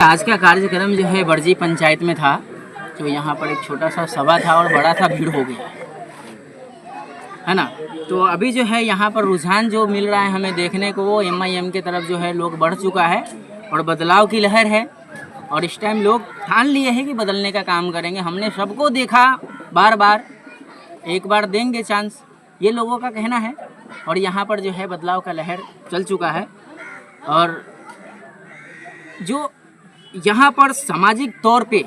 आज का कार्यक्रम जो है बड़जी पंचायत में था। तो यहाँ पर एक छोटा सा सभा था और बड़ा था, भीड़ हो गया है ना। तो अभी जो है यहाँ पर रुझान जो मिल रहा है हमें देखने को, वो MIM के तरफ जो है लोग बढ़ चुका है और बदलाव की लहर है। और इस टाइम लोग ठान लिए हैं कि बदलने का काम करेंगे। हमने सबको देखा बार बार, एक बार देंगे चांस, ये लोगों का कहना है। और यहाँ पर जो है बदलाव का लहर चल चुका है। और जो यहाँ पर सामाजिक तौर पे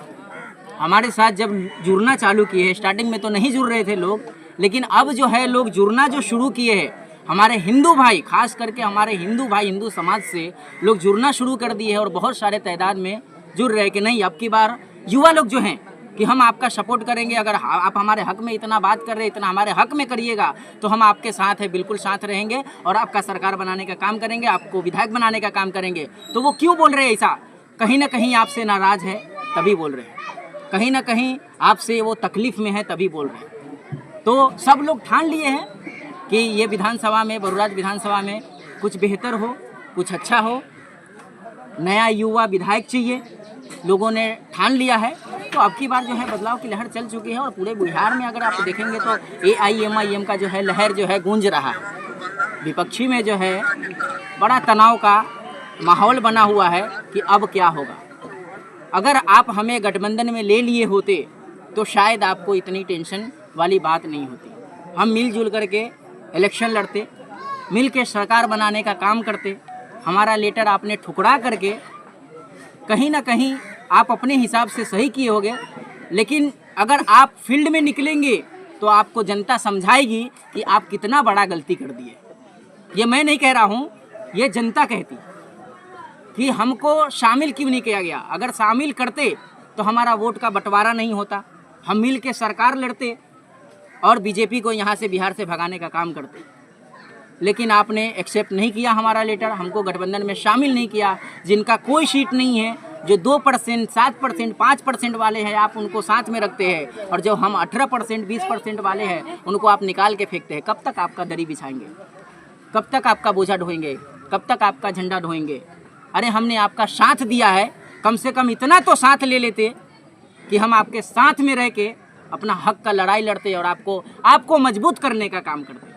हमारे साथ जब जुड़ना चालू किए, स्टार्टिंग में तो नहीं जुड़ रहे थे लोग, लेकिन अब जो है लोग जुड़ना जो शुरू किए हैं, हमारे हिंदू भाई, खास करके हमारे हिंदू भाई, हिंदू समाज से लोग जुड़ना शुरू कर दिए हैं। और बहुत सारे तादाद में जुड़ रहे हैं कि नहीं, अब की बार युवा लोग जो हैं कि हम आपका सपोर्ट करेंगे। अगर आप हमारे हक में इतना बात कर रहे हैं, इतना हमारे हक में करिएगा तो हम आपके साथ हैं, बिल्कुल साथ रहेंगे और आपका सरकार बनाने का काम करेंगे, आपको विधायक बनाने का काम करेंगे। तो वो क्यों बोल रहे हैं ऐसा? कहीं ना कहीं आपसे नाराज़ है तभी बोल रहे हैं, कहीं ना कहीं आपसे वो तकलीफ़ में है तभी बोल रहे हैं। तो सब लोग ठान लिए हैं कि ये विधानसभा में, बरूराज विधानसभा में कुछ बेहतर हो, कुछ अच्छा हो, नया युवा विधायक चाहिए, लोगों ने ठान लिया है। तो अब की बार जो है बदलाव की लहर चल चुकी है। और पूरे बिहार में अगर आप देखेंगे तो AIMIM का जो है लहर जो है गूंज रहा है। विपक्षी में जो है बड़ा तनाव का माहौल बना हुआ है कि अब क्या होगा। अगर आप हमें गठबंधन में ले लिए होते तो शायद आपको इतनी टेंशन वाली बात नहीं होती। हम मिलजुल करके इलेक्शन लड़ते, मिल के सरकार बनाने का काम करते। हमारा लेटर आपने ठुकरा करके कहीं ना कहीं आप अपने हिसाब से सही किए होगे, लेकिन अगर आप फील्ड में निकलेंगे तो आपको जनता समझाएगी कि आप कितना बड़ा गलती कर दिए। ये मैं नहीं कह रहा हूँ, ये जनता कहती कि हमको शामिल क्यों नहीं किया गया। अगर शामिल करते तो हमारा वोट का बंटवारा नहीं होता, हम मिल के सरकार लड़ते और BJP को यहाँ से, बिहार से भगाने का काम करते। लेकिन आपने एक्सेप्ट नहीं किया हमारा लेटर, हमको गठबंधन में शामिल नहीं किया। जिनका कोई सीट नहीं है, जो 2%, 7%, 5% वाले हैं, आप उनको साथ में रखते हैं। और जो हम 18%, 20% वाले हैं, उनको आप निकाल के फेंकते हैं। कब तक आपका दरी बिछाएंगे? कब तक आपका बोझा ढोएंगे? कब तक आपका झंडा ढोएंगे? अरे हमने आपका साथ दिया है, कम से कम इतना तो साथ ले लेते कि हम आपके साथ में रह के अपना हक का लड़ाई लड़ते और आपको मजबूत करने का काम करते।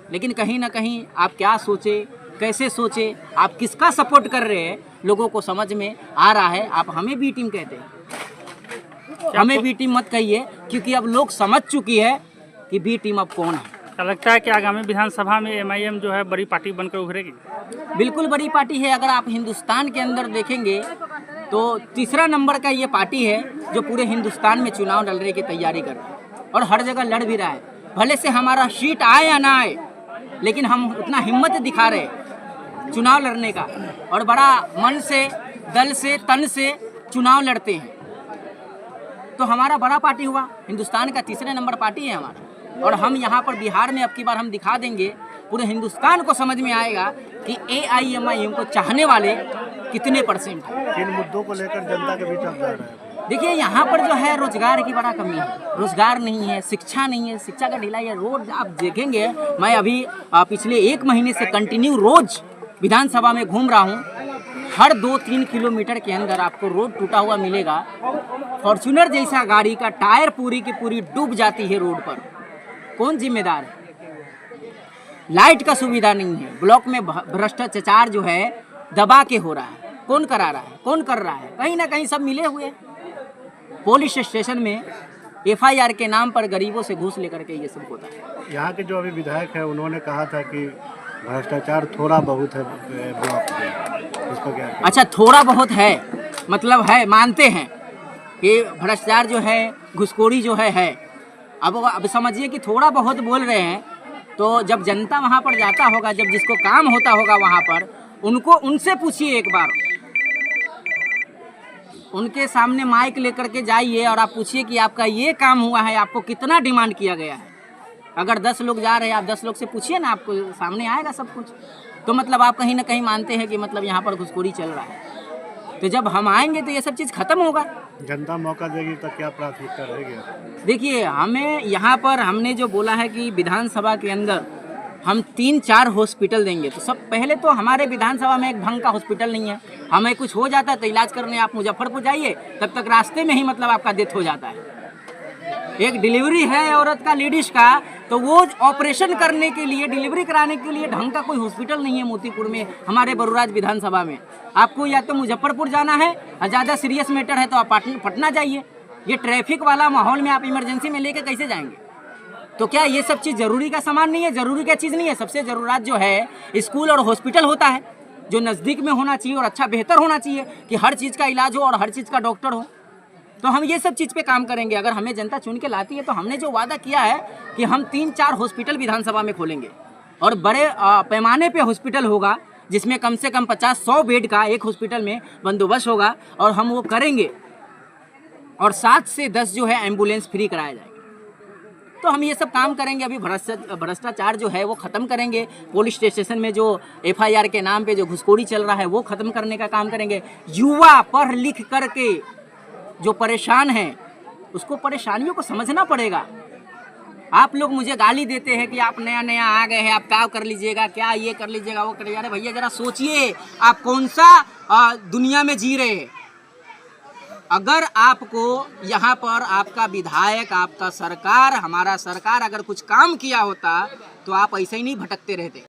लेकिन कहीं ना कहीं आप क्या सोचे, कैसे सोचे, आप किसका सपोर्ट कर रहे हैं, लोगों को समझ में आ रहा है। आप हमें B टीम कहते हैं, हमें B टीम मत कहिए, क्योंकि अब लोग समझ चुकी है कि B टीम अब कौन है। क्या लगता है कि आगामी विधानसभा में MIM जो है बड़ी पार्टी बनकर उभरेगी? बिल्कुल बड़ी पार्टी है। अगर आप हिंदुस्तान के अंदर देखेंगे तो तीसरा नंबर का ये पार्टी है जो पूरे हिंदुस्तान में चुनाव लड़ने की तैयारी कर रहा है और हर जगह लड़ भी रहा है। भले से हमारा सीट आए या ना आए, लेकिन हम उतना हिम्मत दिखा रहे चुनाव लड़ने का और बड़ा मन से, दल से, तन से चुनाव लड़ते हैं। तो हमारा बड़ा पार्टी हुआ, हिंदुस्तान का तीसरे नंबर पार्टी है हमारा। और हम यहाँ पर बिहार में अब की बार हम दिखा देंगे, पूरे हिंदुस्तान को समझ में आएगा कि AIMIM को चाहने वाले कितने % हैं। किन मुद्दों को लेकर जनता के बीच अब जा रहा है? देखिए, यहाँ पर जो है रोजगार की बड़ा कमी है, रोजगार नहीं है, शिक्षा नहीं है, शिक्षा का ढिलाई है। रोड आप देखेंगे, मैं अभी पिछले 1 महीने से कंटिन्यू रोज विधानसभा में घूम रहा हूँ। हर 2-3 किलोमीटर के अंदर आपको रोड टूटा हुआ मिलेगा। फॉर्च्यूनर जैसा गाड़ी का टायर पूरी की पूरी डूब जाती है रोड पर। कौन जिम्मेदार है? लाइट का सुविधा नहीं है, ब्लॉक में भ्रष्टाचार जो है दबा के हो रहा है। कौन करा रहा है? कौन कर रहा है? कहीं ना कहीं सब मिले हुए। पुलिस स्टेशन में FIR के नाम पर गरीबों से घूस लेकर के ये सब होता है। यहाँ के जो अभी विधायक है उन्होंने कहा था कि भ्रष्टाचार थोड़ा बहुत है ब्लॉक में, इसको क्या? अच्छा, थोड़ा बहुत है, मतलब है, मानते हैं कि भ्रष्टाचार जो है, घुसखोरी जो है। अब समझिए कि थोड़ा बहुत बोल रहे हैं, तो जब जनता वहाँ पर जाता होगा, जब जिसको काम होता होगा वहाँ पर, उनसे पूछिए एक बार, उनके सामने माइक लेकर के जाइए और आप पूछिए कि आपका ये काम हुआ है, आपको कितना डिमांड किया गया है। अगर 10 लोग जा रहे हैं, आप 10 लोग से पूछिए ना, आपको सामने आएगा सब कुछ। तो मतलब आप कहीं ना कहीं मानते हैं कि मतलब यहाँ पर घुसखोरी चल रहा है। तो जब हम आएंगे तो ये सब चीज़ खत्म होगा। जनता मौका देगी तो क्या प्राथमिकता रहेगी? देखिए, हमें यहाँ पर हमने जो बोला है कि विधानसभा के अंदर हम 3-4 हॉस्पिटल देंगे। तो सब पहले तो हमारे विधानसभा में एक ढंग का हॉस्पिटल नहीं है। हमें कुछ हो जाता है तो इलाज करने आप मुजफ्फरपुर जाइए, तब तक रास्ते में ही मतलब आपका डेथ हो जाता है। एक डिलीवरी है औरत का, लेडीज का, तो वो ऑपरेशन करने के लिए, डिलीवरी कराने के लिए ढंग का कोई हॉस्पिटल नहीं है मोतीपुर में, हमारे बरूराज विधानसभा में। आपको या तो मुजफ्फरपुर जाना है और ज़्यादा सीरियस मैटर है तो आप पटना जाइए। ये ट्रैफिक वाला माहौल में आप इमरजेंसी में लेके कैसे जाएंगे? तो क्या ये सब चीज़ ज़रूरी का सामान नहीं है? ज़रूरी क्या चीज़ नहीं है? सबसे ज़रूरत जो है स्कूल और हॉस्पिटल होता है, जो नज़दीक में होना चाहिए और अच्छा बेहतर होना चाहिए कि हर चीज़ का इलाज हो और हर चीज़ का डॉक्टर हो। तो हम ये सब चीज़ पे काम करेंगे। अगर हमें जनता चुन के लाती है तो हमने जो वादा किया है कि हम 3-4 हॉस्पिटल विधानसभा में खोलेंगे और बड़े पैमाने पे हॉस्पिटल होगा, जिसमें कम से कम 50-100 बेड का एक हॉस्पिटल में बंदोबस्त होगा और हम वो करेंगे। और 7 से 10 जो है एम्बुलेंस फ्री कराया जाएगा। तो हम ये सब काम करेंगे। अभी भ्रष्टाचार जो है वो ख़त्म करेंगे। पुलिस स्टेशन में जो FIR के नाम पे जो घुसखोरी चल रहा है वो ख़त्म करने का काम करेंगे। युवा पढ़ लिख करके जो परेशान हैं, उसको परेशानियों को समझना पड़ेगा। आप लोग मुझे गाली देते हैं कि आप नया नया आ गए हैं, आप क्या कर लीजिएगा, क्या ये कर लीजिएगा, वो कर लीजिएगा। अरे भैया, ज़रा सोचिए आप कौन सा दुनिया में जी रहे हैं। अगर आपको यहाँ पर आपका विधायक, आपका सरकार, हमारा सरकार अगर कुछ काम किया होता तो आप ऐसे ही नहीं भटकते रहते।